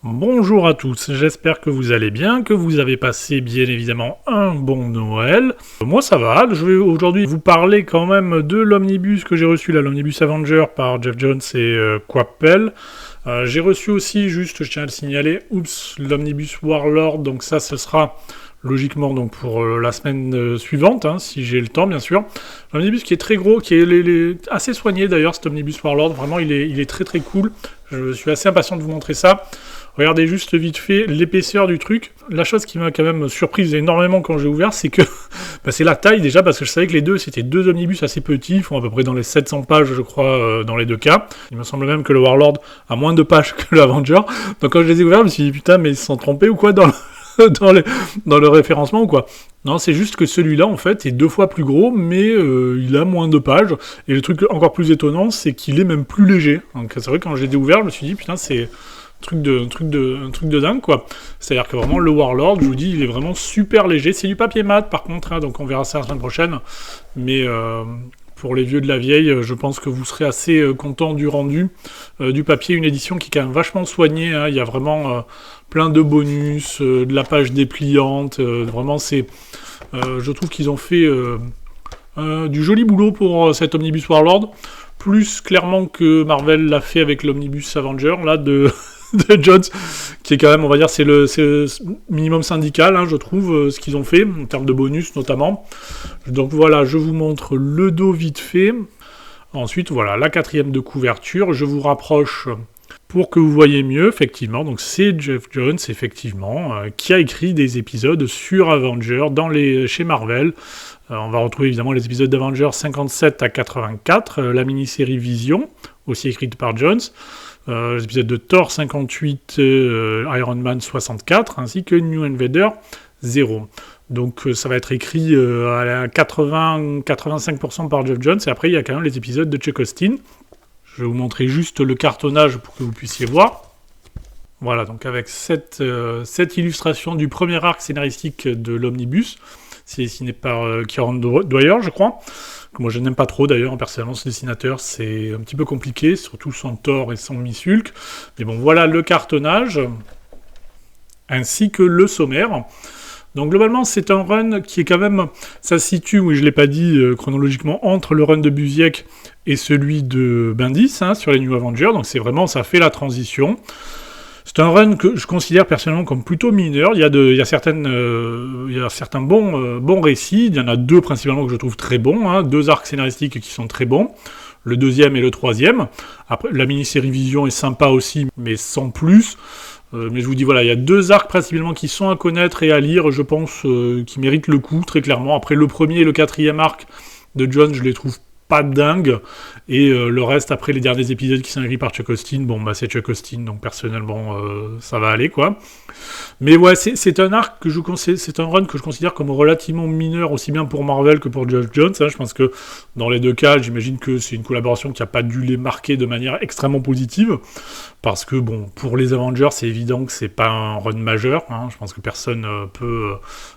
Bonjour à tous, j'espère que vous allez bien, que vous avez passé bien évidemment un bon Noël. Moi ça va, je vais aujourd'hui vous parler quand même de l'omnibus que j'ai reçu, là, l'omnibus Avenger par Geoff Johns et Coppel. J'ai reçu aussi, juste je tiens à le signaler, l'omnibus Warlord, donc ça ce sera logiquement donc pour la semaine suivante, hein, si j'ai le temps bien sûr. L'omnibus qui est très gros, qui est assez soigné d'ailleurs, cet omnibus Warlord, vraiment il est très très cool. Je suis assez impatient de vous montrer ça. Regardez juste vite fait l'épaisseur du truc. La chose qui m'a quand même surprise énormément quand j'ai ouvert, c'est que c'est la taille déjà, parce que je savais que les deux, c'était deux omnibus assez petits, ils font à peu près dans les 700 pages, je crois, dans les deux cas. Il me semble même que le Warlord a moins de pages que l'Avenger. Donc quand je les ai ouverts, je me suis dit, putain, mais ils se sont trompés ou quoi dans le référencement ou quoi. Non, c'est juste que celui-là, en fait, est 2 fois plus gros, mais il a moins de pages. Et le truc encore plus étonnant, c'est qu'il est même plus léger. Donc c'est vrai que quand je l'ai ouvert, je me suis dit, putain, c'est un truc de dingue, quoi. C'est-à-dire que vraiment, le Warlord, je vous dis, il est vraiment super léger. C'est du papier mat, par contre, hein, donc on verra ça la semaine prochaine. Mais pour les vieux de la vieille, je pense que vous serez assez content du rendu du papier. Une édition qui est quand même vachement soignée, hein. Il y a vraiment plein de bonus, de la page dépliante. Vraiment, je trouve qu'ils ont fait du joli boulot pour cet Omnibus Warlord. Plus clairement que Marvel l'a fait avec l'Omnibus Avenger, là, de Johns, qui est quand même, on va dire, c'est le minimum syndical, hein, je trouve, ce qu'ils ont fait, en termes de bonus notamment. Donc voilà, je vous montre le dos vite fait. Ensuite, voilà, la 4e de couverture. Je vous rapproche pour que vous voyez mieux, effectivement. Donc c'est Geoff Johns, effectivement, qui a écrit des épisodes sur Avenger chez Marvel. On va retrouver évidemment les épisodes d'Avenger 57 à 84, la mini-série Vision, aussi écrite par Johns, les épisodes de Thor 58, Iron Man 64, ainsi que New Invader 0. Donc ça va être écrit à 80-85% par Geoff Johns, et après il y a quand même les épisodes de Chuck Austin. Je vais vous montrer juste le cartonnage pour que vous puissiez voir. Voilà, donc avec cette illustration du premier arc scénaristique de l'Omnibus, c'est dessiné par Kieran Dwyer, je crois, que moi je n'aime pas trop d'ailleurs, personnellement ce dessinateur, c'est un petit peu compliqué, surtout sans Thor et sans Miss-Hulk. Mais bon, voilà le cartonnage, ainsi que le sommaire. Donc globalement, c'est un run qui est quand même, ça se situe, oui je ne l'ai pas dit chronologiquement, entre le run de Busiek et celui de Bendis, hein, sur les New Avengers, donc c'est vraiment, ça fait la transition. C'est un run que je considère personnellement comme plutôt mineur. Il y a certains bons récits. Il y en a 2 principalement que je trouve très bons. Hein. 2 arcs scénaristiques qui sont très bons. Le 2e et le 3e. Après, la mini-série Vision est sympa aussi, mais sans plus. Mais je vous dis, voilà, il y a 2 arcs principalement qui sont à connaître et à lire, je pense, qui méritent le coup, très clairement. Après, le 1er et le 4e arc de John, je les trouve pas dingue, et le reste, après les derniers épisodes qui sont écrits par Chuck Austin, bon bah c'est Chuck Austin, donc personnellement ça va aller, quoi. Mais ouais, c'est un arc c'est un run que je considère comme relativement mineur, aussi bien pour Marvel que pour Geoff Johns, hein. Je pense que dans les 2 cas, j'imagine que c'est une collaboration qui a pas dû les marquer de manière extrêmement positive, parce que bon, pour les Avengers, c'est évident que c'est pas un run majeur, hein. Je pense que personne peut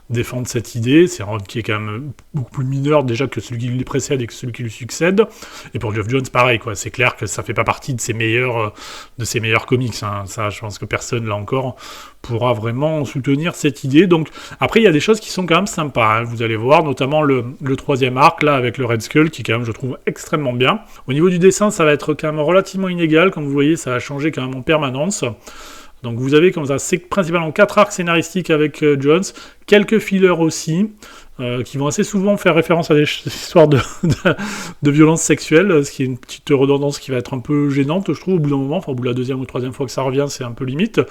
défendre cette idée. C'est un run qui est quand même beaucoup plus mineur déjà que celui qui lui précède et que celui qui lui succède. Et pour Geoff Johns, pareil, quoi. C'est clair que ça fait pas partie de ses meilleurs comics, hein. Ça, je pense que personne, là encore, pourra vraiment soutenir cette idée. Donc, après, il y a des choses qui sont quand même sympas, hein. Vous allez voir, notamment le 3e arc, là, avec le Red Skull, qui, quand même, je trouve extrêmement bien. Au niveau du dessin, ça va être quand même relativement inégal. Comme vous voyez, ça va changer quand même en permanence. Donc vous avez comme ça, c'est principalement 4 arcs scénaristiques avec Johns, quelques fillers aussi, qui vont assez souvent faire référence à des histoires de violences sexuelles, ce qui est une petite redondance qui va être un peu gênante, je trouve, au bout d'un moment. Enfin, au bout de la 2e ou 3e fois que ça revient, c'est un peu limite.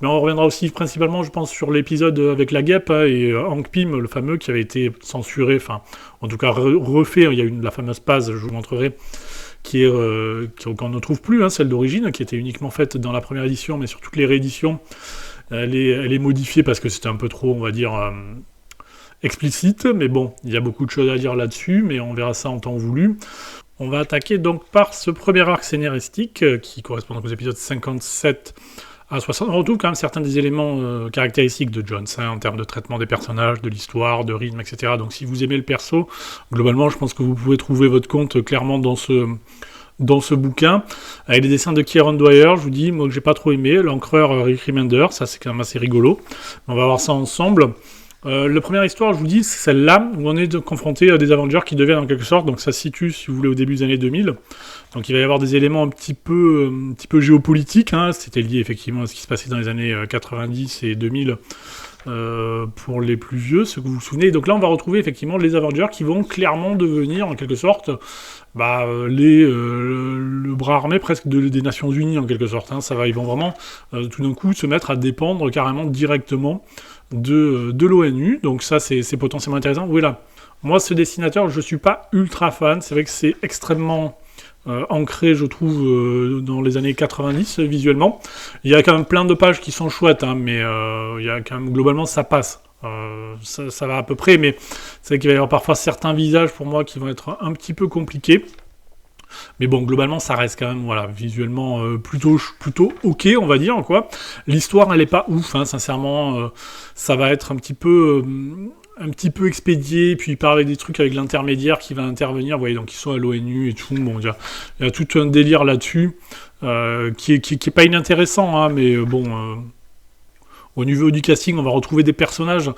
Mais on reviendra aussi principalement, je pense, sur l'épisode avec la guêpe, hein, et Hank Pym, le fameux, qui avait été censuré, enfin, en tout cas refait. Il y a eu la fameuse page, je vous montrerai, qu'on ne trouve plus, hein, celle d'origine, qui était uniquement faite dans la première édition, mais sur toutes les rééditions, elle est modifiée parce que c'était un peu trop, on va dire, explicite, mais bon, il y a beaucoup de choses à dire là-dessus, mais on verra ça en temps voulu. On va attaquer donc par ce premier arc scénaristique, qui correspond donc aux épisodes 57 à 60. On retrouve quand même certains des éléments caractéristiques de Johns, hein, en termes de traitement des personnages, de l'histoire, de rythme, etc. Donc si vous aimez le perso, globalement, je pense que vous pouvez trouver votre compte clairement dans ce dans ce bouquin, avec les dessins de Kieron Dwyer, je vous dis, moi que j'ai pas trop aimé, l'encreur Rick Remender, ça c'est quand même assez rigolo. On va voir ça ensemble. La première histoire, je vous dis, c'est celle-là, où on est confronté à des Avengers qui deviennent en quelque sorte, donc ça se situe, si vous voulez, au début des années 2000. Donc il va y avoir des éléments un petit peu géopolitiques, hein. C'était lié effectivement à ce qui se passait dans les années 90 et 2000, pour les plus vieux, ceux que vous vous souvenez. Donc là, on va retrouver effectivement les Avengers qui vont clairement devenir, en quelque sorte, le bras armé presque des Nations Unies, en quelque sorte. Hein. Ils vont vraiment, tout d'un coup, se mettre à dépendre carrément directement de l'ONU. Donc ça, c'est potentiellement intéressant. Voilà. Moi, ce dessinateur, je suis pas ultra fan. C'est vrai que c'est extrêmement ancré, je trouve, dans les années 90 visuellement. Il y a quand même plein de pages qui sont chouettes, hein, mais il y a quand même, globalement, ça passe. Ça va à peu près, mais c'est vrai qu'il va y avoir parfois certains visages pour moi qui vont être un petit peu compliqués. Mais bon, globalement, ça reste quand même, voilà, visuellement plutôt ok, on va dire, quoi. L'histoire, elle est pas ouf, hein, sincèrement. Ça va être un petit peu expédié, puis il parle des trucs avec l'intermédiaire qui va intervenir, vous voyez, donc ils sont à l'ONU et tout. Bon, il y a tout un délire là-dessus qui est pas inintéressant, hein, mais au niveau du casting, on va retrouver des personnages.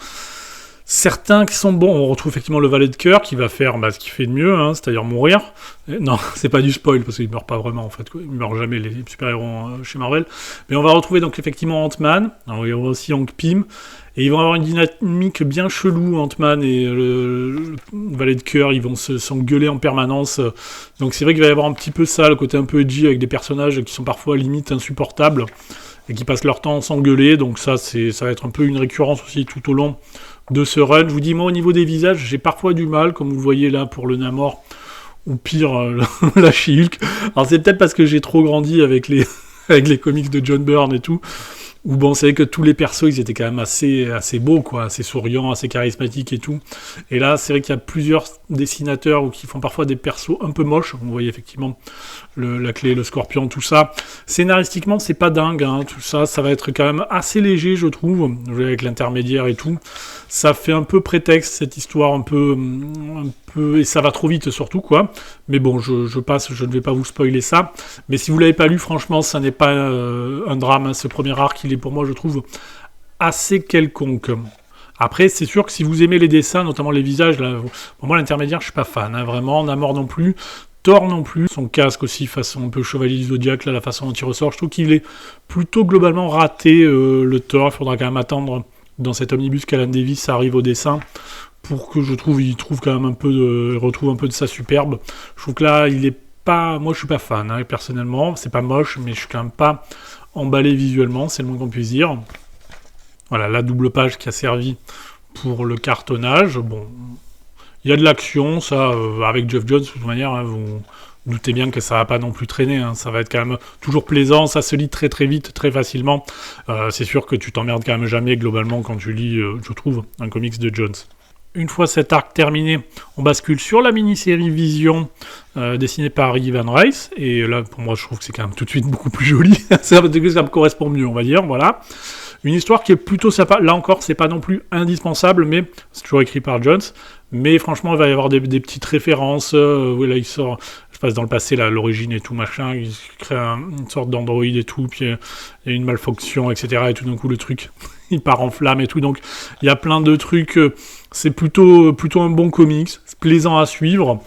Certains qui sont bons, on retrouve effectivement le valet de cœur qui va faire ce qu'il fait de mieux, hein, c'est-à-dire mourir. Non, c'est pas du spoil parce qu'il meurt pas vraiment en fait, quoi. Ils meurent jamais les super-héros chez Marvel. Mais on va retrouver donc effectivement Ant-Man, alors, il y aura aussi Hank Pym, et ils vont avoir une dynamique bien chelou, Ant-Man et le valet de cœur, ils vont s'engueuler en permanence. Donc c'est vrai qu'il va y avoir un petit peu ça, le côté un peu edgy avec des personnages qui sont parfois limite insupportables et qui passent leur temps à s'engueuler. Donc ça va être un peu une récurrence aussi tout au long de ce run. Je vous dis, moi, au niveau des visages, j'ai parfois du mal, comme vous le voyez là pour le Namor, ou pire, la She-Hulk. Alors, c'est peut-être parce que j'ai trop grandi avec les comics de John Byrne et tout, où bon, c'est vrai que tous les persos, ils étaient quand même assez beaux, quoi, assez souriants, assez charismatiques et tout. Et là, c'est vrai qu'il y a plusieurs dessinateurs qui font parfois des persos un peu moches. Vous voyez effectivement la clé, le scorpion, tout ça. Scénaristiquement, c'est pas dingue, hein, tout ça. Ça va être quand même assez léger, je trouve, avec l'intermédiaire et tout. Ça fait un peu prétexte, cette histoire un peu, et ça va trop vite surtout, quoi. Mais bon, je passe, je ne vais pas vous spoiler ça. Mais si vous l'avez pas lu, franchement, ça n'est pas un drame, hein. Ce premier arc, il est pour moi, je trouve, assez quelconque. Après, c'est sûr que si vous aimez les dessins, notamment les visages, là, pour moi, l'intermédiaire, je suis pas fan, hein, vraiment. Namor non plus. Thor non plus, son casque aussi, façon un peu chevalier du Zodiac, là, la façon dont il ressort, je trouve qu'il est plutôt globalement raté, le Thor. Il faudra quand même attendre dans cet omnibus qu'Alan Davis arrive au dessin pour que il retrouve un peu de sa superbe. Je trouve que là, moi je suis pas fan, hein, personnellement, c'est pas moche, mais je suis quand même pas emballé visuellement, c'est le moins qu'on puisse dire. Voilà, la double page qui a servi pour le cartonnage. Bon, il y a de l'action, ça, avec Geoff Johns, de toute manière, hein, vous doutez bien que ça va pas non plus traîner, hein, ça va être quand même toujours plaisant, ça se lit très très vite, très facilement. C'est sûr que tu t'emmerdes quand même jamais, globalement, quand tu lis, je trouve, un comics de Johns. Une fois cet arc terminé, on bascule sur la mini-série Vision, dessinée par Rick Van Rice, et là, pour moi, je trouve que c'est quand même tout de suite beaucoup plus joli, ça me correspond mieux, on va dire, voilà. Une histoire qui est plutôt sympa, là encore, c'est pas non plus indispensable, mais c'est toujours écrit par Johns, mais franchement, il va y avoir des petites références, là, il sort, je passe dans le passé, là, l'origine et tout, machin, il crée une sorte d'androïde et tout, puis il y a une malfonction, etc., et tout d'un coup, le truc, il part en flamme et tout, donc il y a plein de trucs, c'est plutôt un bon comics, c'est plaisant à suivre.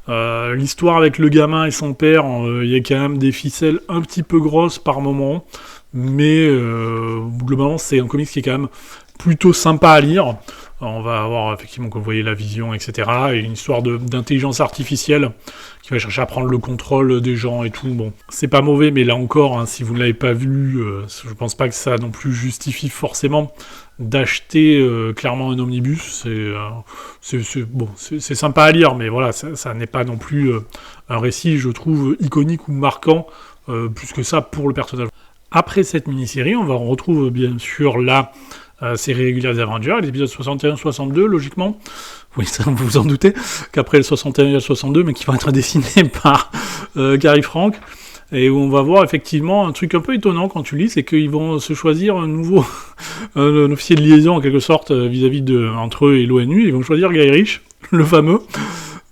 L'histoire avec le gamin et son père, il y a quand même des ficelles un petit peu grosses par moment, mais globalement c'est un comics qui est quand même plutôt sympa à lire. On va avoir effectivement, comme vous voyez, la vision, etc. Et une histoire d'intelligence artificielle qui va chercher à prendre le contrôle des gens et tout. Bon, c'est pas mauvais, mais là encore, hein, si vous ne l'avez pas vu, je pense pas que ça non plus justifie forcément d'acheter clairement un omnibus. C'est sympa à lire, mais voilà, ça n'est pas non plus un récit, je trouve, iconique ou marquant, plus que ça pour le personnage. Après cette mini-série, on retrouve bien sûr la série régulière des Avengers, l'épisode 61-62, logiquement. Oui, ça, vous vous en doutez, qu'après le 61 et le 62, mais qui vont être dessinés par Gary Frank. Et où on va voir effectivement un truc un peu étonnant quand tu lis, c'est qu'ils vont se choisir un nouveau un officier de liaison en quelque sorte vis-à-vis entre eux et l'ONU. Ils vont choisir Guy Ritchie, le fameux.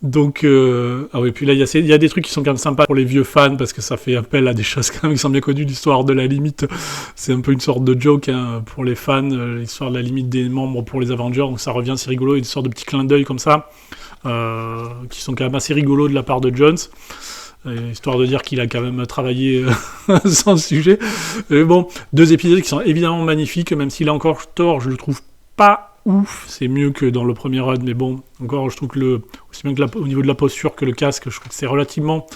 Donc, ah oui, puis là, il y a des trucs qui sont quand même sympas pour les vieux fans, parce que ça fait appel à des choses quand même qui sont bien connues, l'histoire de la limite. C'est un peu une sorte de joke hein, pour les fans, l'histoire de la limite des membres pour les Avengers, donc ça revient, c'est rigolo, une sorte de petit clin d'œil comme ça, qui sont quand même assez rigolos de la part de Jones. Histoire de dire qu'il a quand même travaillé sans sujet. Mais bon, 2 épisodes qui sont évidemment magnifiques, même si là encore Thor, je le trouve pas ouf. C'est mieux que dans le premier run, mais bon, encore je trouve que aussi bien que au niveau de la posture que le casque, je trouve que c'est relativement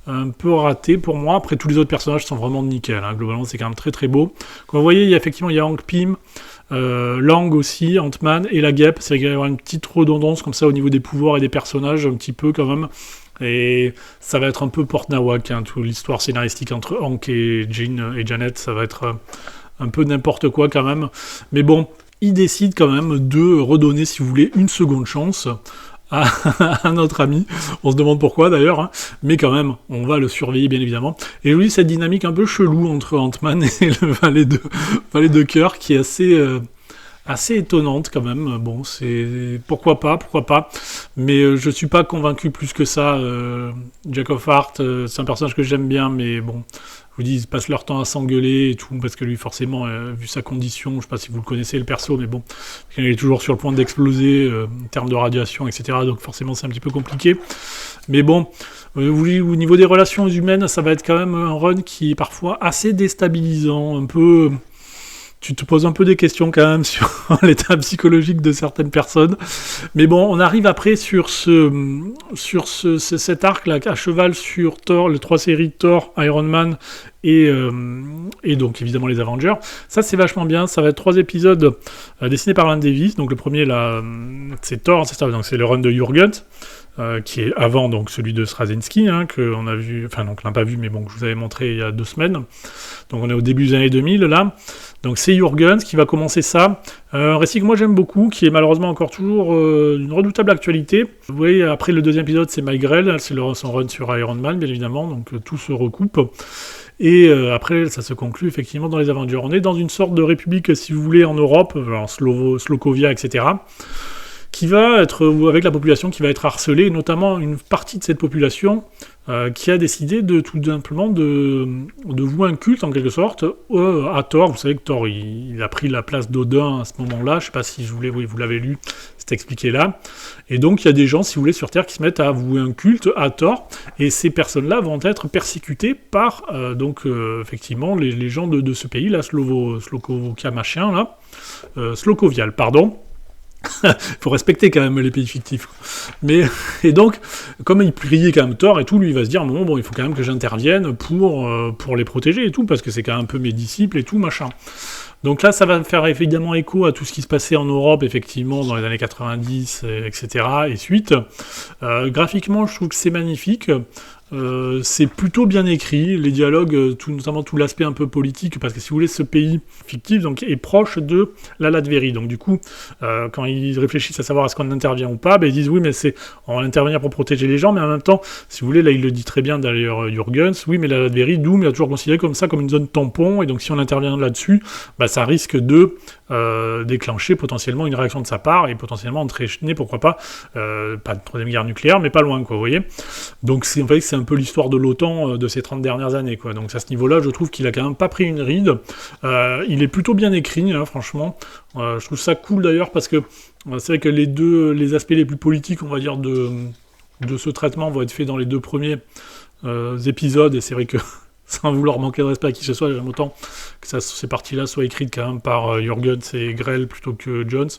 un peu raté pour moi. Après, tous les autres personnages sont vraiment nickel. Hein. Globalement, c'est quand même très très beau. Comme vous voyez, il y a Hank Pym, Lang aussi, Ant-Man et la Guêpe. C'est vrai qu'il va y avoir une petite redondance comme ça au niveau des pouvoirs et des personnages, un petit peu quand même. Et ça va être un peu porte-nawak, hein, toute l'histoire scénaristique entre Hank et Jean et Janet, ça va être un peu n'importe quoi quand même. Mais bon, il décide quand même de redonner, si vous voulez, une seconde chance à notre ami. On se demande pourquoi d'ailleurs, hein. Mais quand même, on va le surveiller bien évidemment. Et oui, cette dynamique un peu chelou entre Ant-Man et le valet de cœur qui est assez étonnante quand même. Bon, c'est pourquoi pas, mais je suis pas convaincu plus que ça. Jack of Hearts, c'est un personnage que j'aime bien, mais bon, je vous dis, ils passent leur temps à s'engueuler et tout, parce que lui, forcément, vu sa condition, je sais pas si vous le connaissez le perso, mais bon, il est toujours sur le point d'exploser en termes de radiation, etc. Donc forcément, c'est un petit peu compliqué. Mais bon, au niveau des relations humaines, ça va être quand même un run qui est parfois assez déstabilisant, un peu. Tu te poses un peu des questions quand même sur l'état psychologique de certaines personnes. Mais bon, on arrive après sur cet arc-là, à cheval sur Thor, les 3 séries Thor, Iron Man et donc évidemment les Avengers. Ça, c'est vachement bien. Ça va être 3 épisodes dessinés par Alan Davis. Donc le premier, là, c'est Thor, c'est ça. Donc c'est le run de Jurgens. Qui est avant donc celui de Straczynski, hein, qu'on a vu, enfin non, qu'on n'a pas vu, mais bon, que je vous avais montré il y a 2 semaines. Donc on est au début des années 2000 là. Donc c'est Jurgens qui va commencer ça. Un récit que moi j'aime beaucoup, qui est malheureusement encore toujours d'une redoutable actualité. Vous voyez, après le 2e épisode, c'est Mike Grell, c'est son run sur Iron Man, bien évidemment, donc tout se recoupe. Et après, ça se conclut effectivement dans les Avengers. On est dans une sorte de république, si vous voulez, en Europe, alors Slokovia, etc., qui va être, avec la population qui va être harcelée, notamment une partie de cette population qui a décidé de tout simplement de vouer un culte en quelque sorte à Thor. Vous savez que Thor il a pris la place d'Odin à ce moment-là, je ne sais pas si vous l'avez lu, c'est expliqué là. Et donc il y a des gens, si vous voulez, sur Terre qui se mettent à vouer un culte à Thor, et ces personnes-là vont être persécutées par effectivement les gens de ce pays, là, Slokovia machin, là, Slokovial, pardon. Il faut respecter quand même les pays fictifs. Mais, et donc, comme il priait quand même Thor et tout, lui il va se dire bon, il faut quand même que j'intervienne pour les protéger et tout, parce que c'est quand même un peu mes disciples et tout, machin. Donc là, ça va faire évidemment écho à tout ce qui se passait en Europe, effectivement, dans les années 90, etc. et suite. Graphiquement, je trouve que c'est magnifique. C'est plutôt bien écrit, les dialogues, notamment tout l'aspect un peu politique, parce que si vous voulez, ce pays fictif donc, est proche de la Latvérie. Donc du coup, quand ils réfléchissent à savoir est-ce qu'on intervient ou pas, ils disent oui, mais on va intervenir pour protéger les gens, mais en même temps, si vous voulez, là il le dit très bien d'ailleurs Jurgens, oui, mais la Latvérie, Doom, il a toujours considéré comme ça, comme une zone tampon, et donc si on intervient là-dessus, ça risque de déclencher potentiellement une réaction de sa part, et potentiellement entraîner, pourquoi pas de 3e guerre nucléaire, mais pas loin, quoi, vous voyez. Donc c'est un peu l'histoire de l'OTAN de ces 30 dernières années, quoi. Donc à ce niveau-là, je trouve qu'il a quand même pas pris une ride. Il est plutôt bien écrit, hein, franchement. Je trouve ça cool d'ailleurs parce que c'est vrai que les aspects les plus politiques, on va dire, de ce traitement vont être faits dans les 2 premiers épisodes, et c'est vrai que sans vouloir manquer de respect à qui que ce soit, j'aime autant que ces parties-là soient écrites quand même par Jurgens et Grell plutôt que Jones,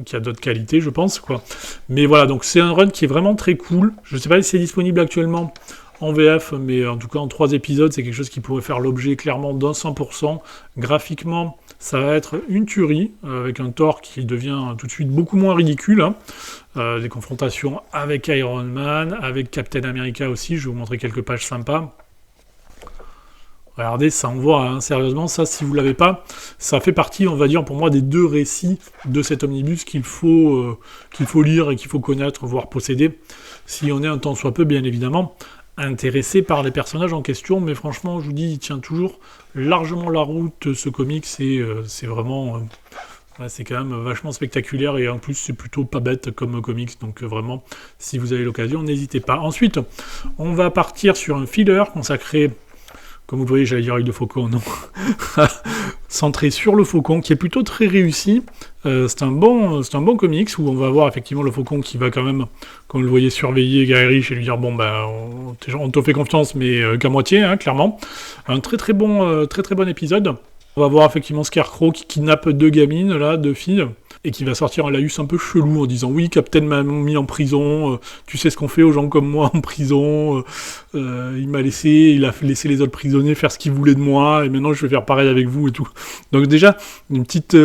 qui a d'autres qualités, je pense, quoi. Mais voilà, donc c'est un run qui est vraiment très cool. Je sais pas si c'est disponible actuellement en VF, mais en tout cas en 3 épisodes, c'est quelque chose qui pourrait faire l'objet clairement d'un 100%. Graphiquement, ça va être une tuerie, avec un Thor qui devient tout de suite beaucoup moins ridicule, hein. Des confrontations avec Iron Man, avec Captain America aussi, je vais vous montrer quelques pages sympas. Regardez, ça envoie, hein, sérieusement, ça, si vous l'avez pas, ça fait partie, on va dire, pour moi, des 2 récits de cet omnibus qu'il faut lire et qu'il faut connaître, voire posséder, si on est un tant soit peu, bien évidemment, intéressé par les personnages en question, mais franchement, je vous dis, il tient toujours largement la route, ce comic, c'est vraiment Ouais, c'est quand même vachement spectaculaire et en plus c'est plutôt pas bête comme comics, donc vraiment si vous avez l'occasion n'hésitez pas. Ensuite on va partir sur un filler consacré, comme vous le voyez j'allais dire avec le faucon, non, centré sur le faucon qui est plutôt très réussi. C'est un bon comics où on va voir effectivement le faucon qui va quand même, comme vous le voyez, surveiller Guy Rich et lui dire bon ben on te fait confiance mais qu'à moitié, hein, clairement. Un très bon épisode. On va voir effectivement Scarecrow qui kidnappe 2 gamines, là, 2 filles, et qui va sortir un laïus un peu chelou en disant oui, Captain m'a mis en prison, tu sais ce qu'on fait aux gens comme moi en prison, il a laissé les autres prisonniers faire ce qu'ils voulaient de moi, et maintenant je vais faire pareil avec vous et tout. Donc déjà, une petite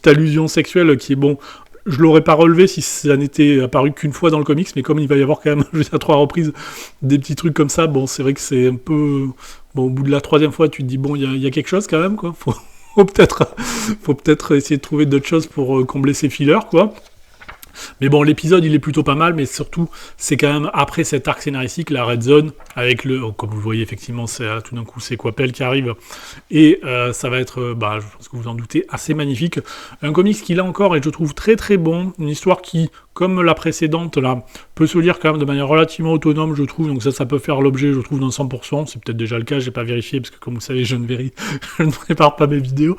allusion sexuelle qui est bon. Je l'aurais pas relevé si ça n'était apparu qu'une fois dans le comics, mais comme il va y avoir quand même, à 3 reprises, des petits trucs comme ça, bon, c'est vrai que c'est un peu... Bon, au bout de la 3e fois, tu te dis, bon, il y a quelque chose quand même, quoi. Faut peut-être essayer de trouver d'autres choses pour combler ces fillers, quoi. Mais bon, l'épisode, il est plutôt pas mal, mais surtout, c'est quand même après cet arc scénaristique, la Red Zone, avec comme vous le voyez, effectivement, tout d'un coup, c'est Coipel qui arrive, et ça va être, je pense que vous en doutez, assez magnifique. Un comics qui, là encore, est, je trouve, très bon, une histoire qui, comme la précédente, là, peut se lire quand même de manière relativement autonome, je trouve, donc ça peut faire l'objet, je trouve, d'un 100%, c'est peut-être déjà le cas, j'ai pas vérifié, parce que comme vous savez, je ne prépare pas mes vidéos,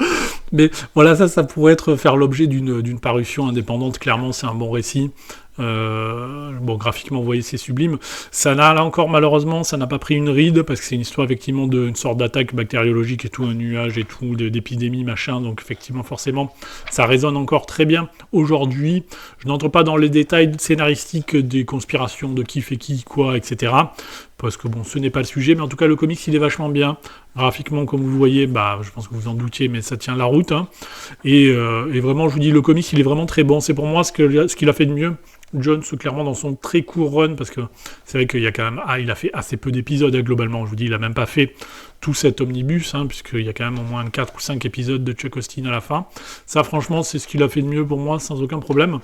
mais voilà, ça pourrait faire l'objet d'une parution indépendante, clairement, c'est un bon récit. Graphiquement, vous voyez, c'est sublime. Ça n'a, là encore, malheureusement, ça n'a pas pris une ride, parce que c'est une histoire, effectivement, d'une sorte d'attaque bactériologique et tout, un nuage et tout, d'épidémie, machin, donc effectivement, forcément, ça résonne encore très bien aujourd'hui. Je n'entre pas dans les détails scénaristiques des conspirations de qui fait qui, quoi, etc., parce que bon, ce n'est pas le sujet, mais en tout cas, le comics, il est vachement bien. Graphiquement, comme vous le voyez, je pense que vous en doutiez, mais ça tient la route, hein. Et vraiment, je vous dis, le comics, il est vraiment très bon. C'est pour moi ce qu'il a fait de mieux. Jones, clairement, dans son très court run, parce que c'est vrai qu'il y a quand même... il a fait assez peu d'épisodes, hein, globalement. Je vous dis, il a même pas fait tout cet omnibus, hein, puisqu'il y a quand même au moins 4 ou 5 épisodes de Chuck Austin à la fin. Ça, franchement, c'est ce qu'il a fait de mieux pour moi, sans aucun problème.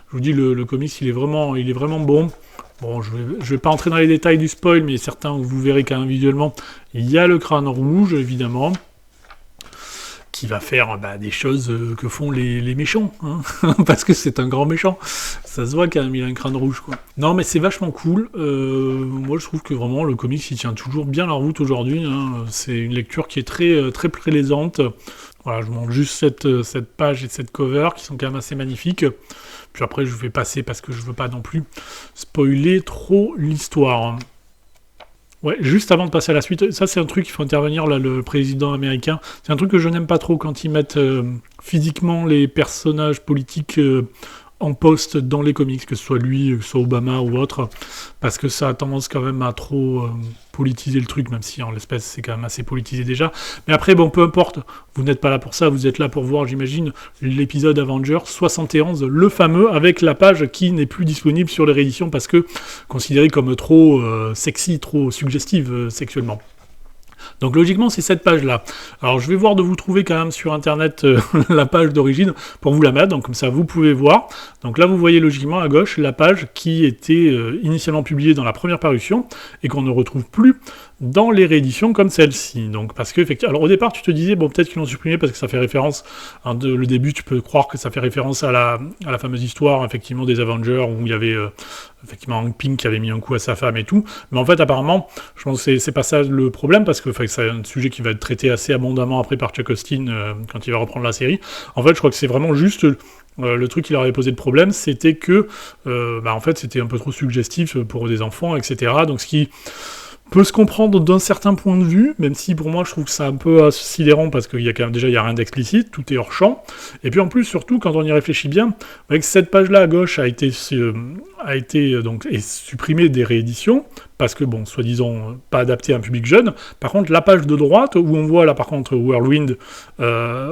Je vous dis, le comics, il est vraiment bon. Bon, je vais pas entrer dans les détails du spoil, mais certains, vous verrez quand même visuellement, il y a le crâne rouge, évidemment, qui va faire des choses que font les méchants, hein, parce que c'est un grand méchant. Ça se voit quand même, il a un crâne rouge, quoi. Non, mais c'est vachement cool. Moi, je trouve que vraiment, le comics, il tient toujours bien la route aujourd'hui, hein. C'est une lecture qui est très plaisante. Voilà, je vous montre juste cette page et cette cover, qui sont quand même assez magnifiques. Puis après, je vais passer parce que je veux pas non plus spoiler trop l'histoire. Ouais, juste avant de passer à la suite, ça c'est un truc, il faut intervenir là, le président américain. C'est un truc que je n'aime pas trop quand ils mettent physiquement les personnages politiques en poste dans les comics, que ce soit lui, que ce soit Obama ou autre, parce que ça a tendance quand même à trop politiser le truc, même si en l'espèce c'est quand même assez politisé déjà. Mais après, bon, peu importe, vous n'êtes pas là pour ça, vous êtes là pour voir, j'imagine, l'épisode Avengers 71, le fameux, avec la page qui n'est plus disponible sur les rééditions parce que considérée comme trop sexy, trop suggestive sexuellement. Donc logiquement, c'est cette page-là. Alors je vais voir de vous trouver quand même sur internet la page d'origine pour vous la mettre, donc comme ça vous pouvez voir. Donc là vous voyez logiquement à gauche la page qui était initialement publiée dans la première parution et qu'on ne retrouve plus dans les rééditions comme celle-ci. Donc parce que effectivement, alors au départ tu te disais bon peut-être qu'ils l'ont supprimé parce que ça fait référence, le début tu peux croire que ça fait référence à la fameuse histoire effectivement des Avengers où il y avait effectivement Hank Pym qui avait mis un coup à sa femme et tout, mais en fait apparemment je pense que c'est pas ça le problème parce que c'est un sujet qui va être traité assez abondamment après par Chuck Austin quand il va reprendre la série. En fait je crois que c'est vraiment juste le truc qui leur avait posé le problème, c'était que en fait c'était un peu trop suggestif pour des enfants, etc. Donc ce qui peut se comprendre d'un certain point de vue, même si pour moi je trouve que c'est un peu sidérant parce qu'il y a quand même déjà il y a rien d'explicite, tout est hors champ. Et puis en plus surtout quand on y réfléchit bien, avec cette page-là à gauche a été donc supprimée des rééditions parce que bon soi-disant pas adapté à un public jeune. Par contre la page de droite où on voit là par contre Whirlwind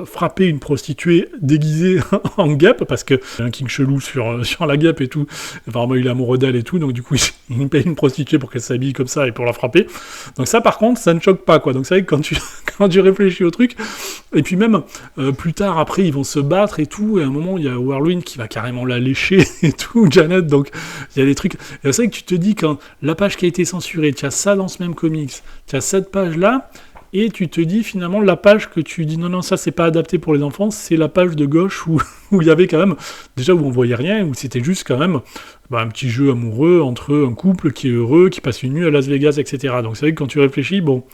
frapper une prostituée déguisée en guêpe parce que un king chelou sur la guêpe et tout. Apparemment il est amoureux d'elle et tout donc du coup il paye une prostituée pour qu'elle s'habille comme ça et pour la frapper. Donc ça par contre ça ne choque pas quoi. Donc c'est vrai que quand tu réfléchis au truc et puis même plus tard après ils vont se battre et tout et à un moment il y a Whirlwind qui va carrément la lécher et tout Janet donc il y a des trucs et c'est vrai que tu te dis quand la page qui a été censurée tu as ça dans ce même comics tu as cette page là Et tu te dis finalement la page que tu dis non ça c'est pas adapté pour les enfants, c'est la page de gauche où où il y avait quand même déjà où on voyait rien, où c'était juste quand même un petit jeu amoureux entre un couple qui est heureux, qui passe une nuit à Las Vegas, etc. Donc c'est vrai que quand tu réfléchis, bon,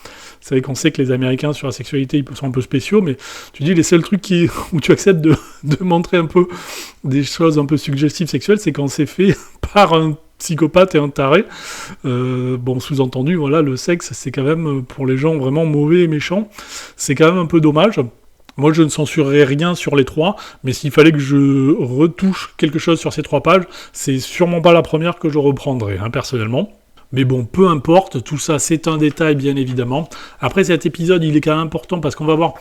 c'est vrai qu'on sait que les Américains sur la sexualité ils sont un peu spéciaux, mais tu dis les seuls trucs où tu acceptes de montrer un peu des choses un peu suggestives sexuelles, c'est quand c'est fait par un psychopathe et un taré. Bon, sous-entendu, voilà, le sexe, c'est quand même, pour les gens vraiment mauvais et méchants, c'est quand même un peu dommage. Moi, je ne censurerai rien sur les 3, mais s'il fallait que je retouche quelque chose sur ces 3 pages, c'est sûrement pas la première que je reprendrai, personnellement. Mais bon, peu importe, tout ça c'est un détail bien évidemment. Après cet épisode, il est quand même important parce qu'on va voir,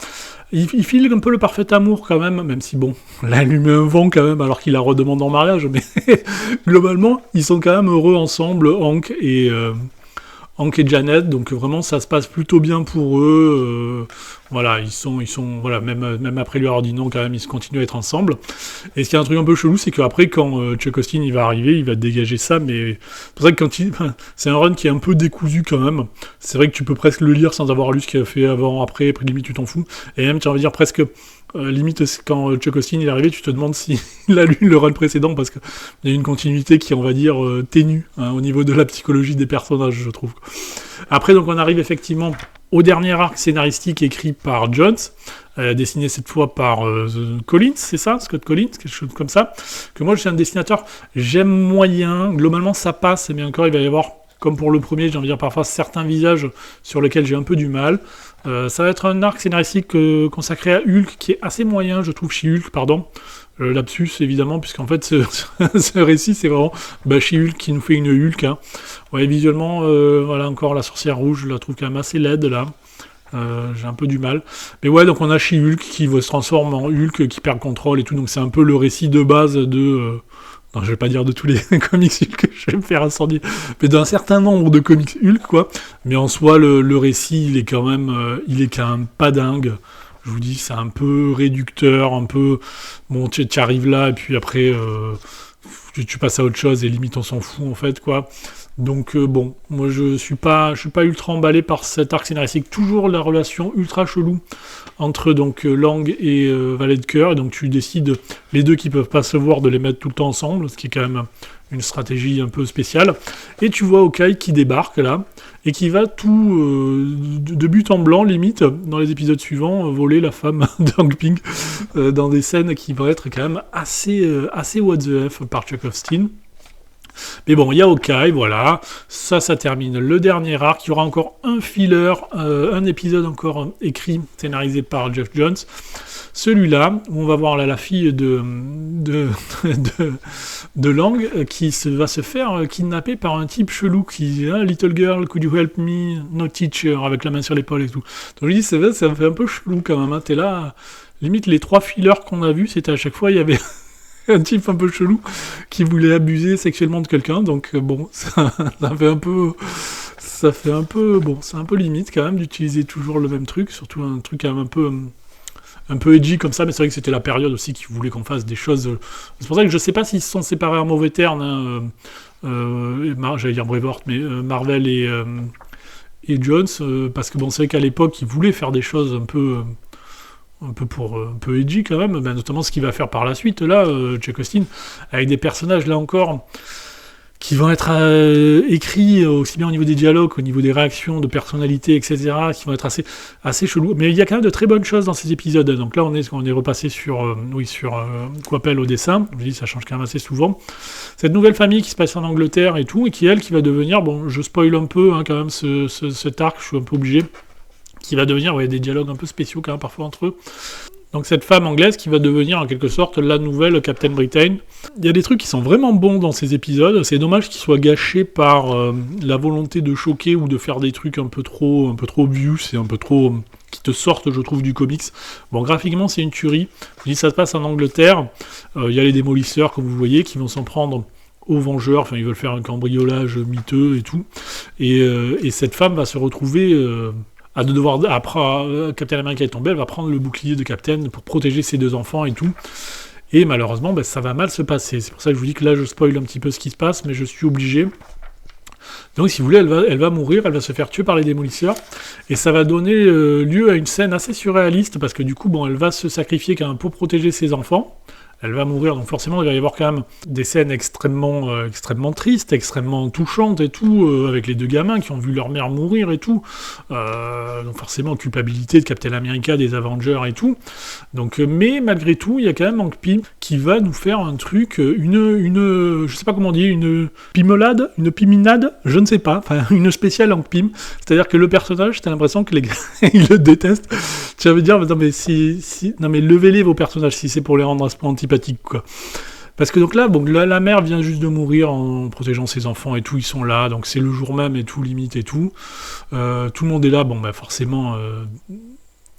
il file un peu le parfait amour quand même si bon, là il lui met un vent quand même alors qu'il la redemande en mariage, mais globalement, ils sont quand même heureux ensemble, Hank et Janet, donc vraiment ça se passe plutôt bien pour eux. Voilà, ils sont voilà, même après lui avoir dit non, quand même, ils continuent à être ensemble. Et ce qui est un truc un peu chelou, c'est qu'après, quand Chuck Austin il va arriver, il va dégager ça, mais c'est pour ça que c'est un run qui est un peu décousu quand même. C'est vrai que tu peux presque le lire sans avoir lu ce qu'il a fait avant, après limite tu t'en fous. Et même, tu vas dire presque. Limite, quand Chuck Austin est arrivé, tu te demandes s'il a lu le run précédent, parce qu'il y a une continuité qui est, on va dire, ténue, au niveau de la psychologie des personnages, je trouve. Après, donc, on arrive effectivement au dernier arc scénaristique écrit par Jones, dessiné cette fois par Collins, c'est ça, Scott Collins, quelque chose comme ça, que moi je suis un dessinateur, j'aime moyen, globalement ça passe, mais encore il va y avoir, comme pour le premier, j'ai envie de dire parfois certains visages sur lesquels j'ai un peu du mal. Ça va être un arc scénaristique consacré à Hulk, qui est assez moyen, je trouve, chez Hulk, pardon. Lapsus, évidemment, puisqu'en fait, ce récit, c'est vraiment She-Hulk qui nous fait une Hulk. Ouais, visuellement, voilà, encore la sorcière rouge, je la trouve quand même assez laide, là. J'ai un peu du mal. Mais ouais, donc on a She-Hulk qui se transforme en Hulk, qui perd le contrôle et tout, donc c'est un peu le récit de base de... non, je vais pas dire de tous les comics Hulk que je vais me faire incendier, mais d'un certain nombre de comics Hulk, quoi. Mais en soi, le récit, il est quand même pas dingue. Je vous dis, c'est un peu réducteur, un peu... Bon, tu arrives là, et puis après, tu passes à autre chose, et limite, on s'en fout, en fait, quoi. Donc, bon, moi, je suis pas ultra emballé par cet arc scénaristique. Toujours la relation ultra chelou entre, donc, Lang et Valet de Cœur, et donc tu décides, les deux qui peuvent pas se voir, de les mettre tout le temps ensemble, ce qui est quand même une stratégie un peu spéciale. Et tu vois Hawkeye qui débarque, là, et qui va tout, de but en blanc, limite, dans les épisodes suivants, voler la femme de Hank Pym, dans des scènes qui vont être quand même assez what the F par Chuck Austin. Mais bon, il y a Hawkeye, voilà, ça termine le dernier arc, il y aura encore un filler, un épisode encore écrit, scénarisé par Jeff Jones, celui-là, où on va voir là, la fille de Lang, qui va se faire kidnapper par un type chelou qui, little girl, could you help me, no teacher, avec la main sur l'épaule et tout. Donc je dis, ça me fait un peu chelou quand même, t'es là, limite les 3 fillers qu'on a vus, c'était à chaque fois, il y avait... un type un peu chelou qui voulait abuser sexuellement de quelqu'un, donc bon, ça fait un peu, bon, c'est un peu limite quand même d'utiliser toujours le même truc, surtout un truc quand même un peu edgy comme ça, mais c'est vrai que c'était la période aussi qui voulait qu'on fasse des choses. C'est pour ça que je sais pas s'ils se sont séparés en mauvais termes, j'allais dire Braveheart, mais Marvel et Jones, parce que bon, c'est vrai qu'à l'époque ils voulaient faire des choses un peu edgy quand même, notamment ce qu'il va faire par la suite, là, Chuck Austin, avec des personnages, là encore, qui vont être écrits aussi bien au niveau des dialogues, au niveau des réactions, de personnalité, etc., qui vont être assez chelous. Mais il y a quand même de très bonnes choses dans ces épisodes. Donc là, on est repassé sur Coppel au dessin. Je dis, ça change quand même assez souvent. Cette nouvelle famille qui se passe en Angleterre et tout, et qui va devenir, bon, je spoil un peu, quand même, cet arc, je suis un peu obligé, qui va devenir des dialogues un peu spéciaux quand même parfois entre eux. Donc cette femme anglaise qui va devenir en quelque sorte la nouvelle Captain Britain. Il y a des trucs qui sont vraiment bons dans ces épisodes, c'est dommage qu'ils soient gâchés par la volonté de choquer ou de faire des trucs un peu trop obvious et un peu trop... qui te sortent, je trouve, du comics. Bon, graphiquement, c'est une tuerie. Je dis, ça se passe en Angleterre, il y a les démolisseurs, comme vous voyez, qui vont s'en prendre aux Vengeurs, enfin ils veulent faire un cambriolage miteux et tout, et cette femme va se retrouver... après Captain America est tombé, elle va prendre le bouclier de Captain pour protéger ses 2 enfants et tout. Et malheureusement, ça va mal se passer. C'est pour ça que je vous dis que là, je spoil un petit peu ce qui se passe, mais je suis obligé. Donc, si vous voulez, elle va mourir, elle va se faire tuer par les démolisseurs, et ça va donner lieu à une scène assez surréaliste, parce que du coup, bon, elle va se sacrifier quand même pour protéger ses enfants. Elle va mourir, donc forcément, il va y avoir quand même des scènes extrêmement tristes, extrêmement touchantes et tout, avec les deux gamins qui ont vu leur mère mourir et tout. Donc forcément, culpabilité de Captain America, des Avengers et tout. Donc, mais malgré tout, il y a quand même Hank Pym qui va nous faire un truc, je sais pas comment on dit, une pimelade, une piminade, je ne sais pas, enfin une spéciale Hank Pym. C'est-à-dire que le personnage, t'as l'impression que les gars, ils le détestent. Tu vas me dire, non mais non mais levez-les vos personnages si c'est pour les rendre à ce point antipathiques, quoi. Parce que donc là, bon, la mère vient juste de mourir en protégeant ses enfants et tout, ils sont là, donc c'est le jour même et tout, limite et tout. Tout le monde est là, bon bah forcément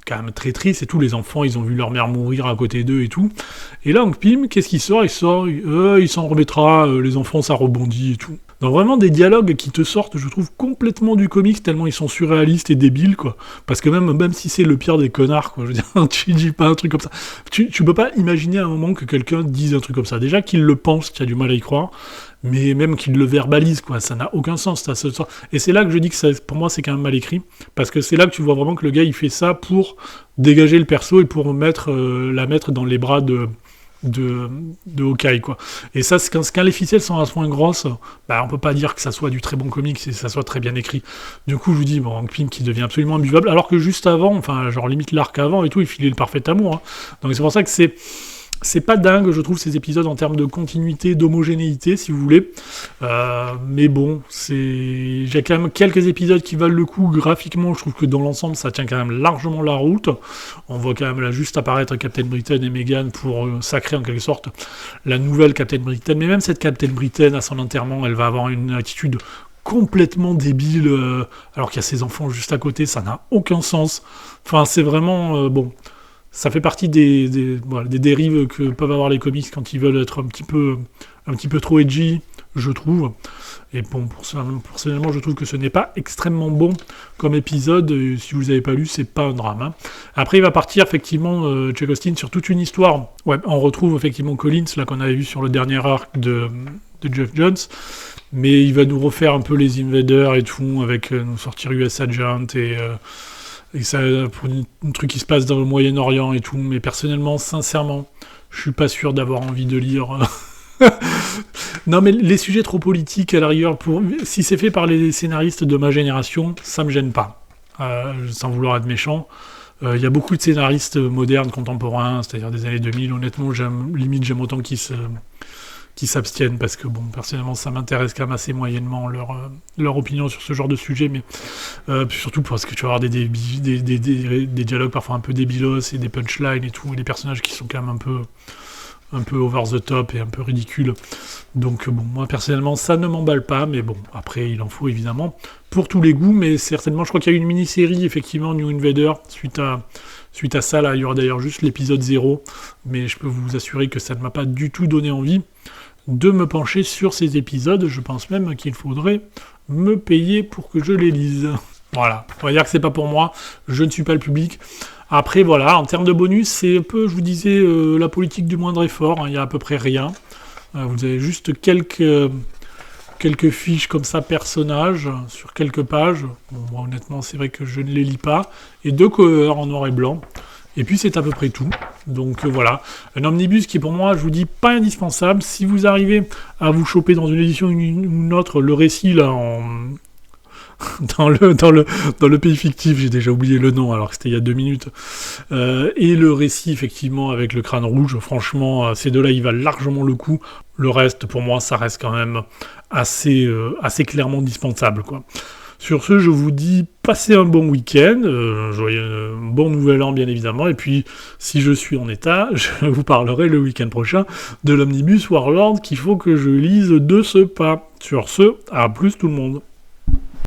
quand même très triste et tout, les enfants ils ont vu leur mère mourir à côté d'eux et tout. Et là Hank Pym, qu'est-ce qu'il sort? Il s'en remettra, les enfants ça rebondit et tout. Donc vraiment des dialogues qui te sortent, je trouve, complètement du comics, tellement ils sont surréalistes et débiles, quoi. Parce que même si c'est le pire des connards, quoi, je veux dire, tu dis pas un truc comme ça. Tu peux pas imaginer à un moment que quelqu'un dise un truc comme ça. Déjà qu'il le pense, tu as du mal à y croire, mais même qu'il le verbalise, quoi, ça n'a aucun sens. Et c'est là que je dis que ça, pour moi c'est quand même mal écrit, parce que c'est là que tu vois vraiment que le gars il fait ça pour dégager le perso et pour la mettre dans les bras de Hawkeye, quoi. Et ça, quand les ficelles sont à ce point grosses, bah, on peut pas dire que ça soit du très bon comics et que ça soit très bien écrit. Du coup, je vous dis, bon, Hank Pym qui devient absolument imbuvable, alors que juste avant, enfin, genre limite l'arc avant et tout, il filait le parfait amour. Hein. Donc c'est pour ça que c'est pas dingue, je trouve, ces épisodes en termes de continuité, d'homogénéité, si vous voulez. Mais bon, j'ai quand même quelques épisodes qui valent le coup graphiquement. Je trouve que dans l'ensemble, ça tient quand même largement la route. On voit quand même là juste apparaître Captain Britain et Meghan pour sacrer en quelque sorte la nouvelle Captain Britain. Mais même cette Captain Britain, à son enterrement, elle va avoir une attitude complètement débile, alors qu'il y a ses enfants juste à côté. Ça n'a aucun sens. Enfin, c'est vraiment... bon... Ça fait partie des dérives que peuvent avoir les comics quand ils veulent être un petit peu trop edgy, je trouve. Et bon, personnellement, je trouve que ce n'est pas extrêmement bon comme épisode. Si vous n'avez pas lu, c'est pas un drame. Hein. Après, il va partir effectivement, Chuck Austin, sur toute une histoire. Ouais, on retrouve effectivement Collins, là qu'on avait vu sur le dernier arc de Geoff Johns. Mais il va nous refaire un peu les Invaders et tout, avec nous sortir US Agent et ça, pour un truc qui se passe dans le Moyen-Orient et tout, mais personnellement, sincèrement, je suis pas sûr d'avoir envie de lire. Non, mais les sujets trop politiques, à la rigueur, si c'est fait par les scénaristes de ma génération, ça me gêne pas, sans vouloir être méchant. Il y a beaucoup de scénaristes modernes, contemporains, c'est-à-dire des années 2000, honnêtement, j'aime autant qui s'abstiennent, parce que bon, personnellement ça m'intéresse quand même assez moyennement leur opinion sur ce genre de sujet, mais surtout parce que tu vas avoir des dialogues parfois un peu débilos et des punchlines et tout, et des personnages qui sont quand même un peu over the top et un peu ridicules. Donc bon, moi personnellement ça ne m'emballe pas, mais bon, après il en faut évidemment pour tous les goûts, mais certainement je crois qu'il y a eu une mini-série effectivement New Invader suite à ça, là il y aura d'ailleurs juste l'épisode 0, mais je peux vous assurer que ça ne m'a pas du tout donné envie de me pencher sur ces épisodes. Je pense même qu'il faudrait me payer pour que je les lise. Voilà, on va dire que c'est pas pour moi, je ne suis pas le public. Après voilà, en termes de bonus, c'est un peu, je vous disais, la politique du moindre effort, hein, il y a à peu près rien. Vous avez juste quelques fiches comme ça, personnages, sur quelques pages. Bon, moi honnêtement, c'est vrai que je ne les lis pas. Et 2 coeurs en noir et blanc. Et puis c'est à peu près tout. Donc voilà, un omnibus qui est pour moi, je vous dis, pas indispensable. Si vous arrivez à vous choper dans une édition ou une autre le récit là dans le pays fictif, j'ai déjà oublié le nom alors que c'était il y a 2 minutes, et le récit effectivement avec le crâne rouge, franchement ces deux-là ils valent largement le coup. Le reste pour moi ça reste quand même assez clairement dispensable, quoi. Sur ce, je vous dis, passez un bon week-end, joyeux bon nouvel an bien évidemment, et puis si je suis en état, je vous parlerai le week-end prochain de l'Omnibus Warlord qu'il faut que je lise de ce pas. Sur ce, à plus tout le monde.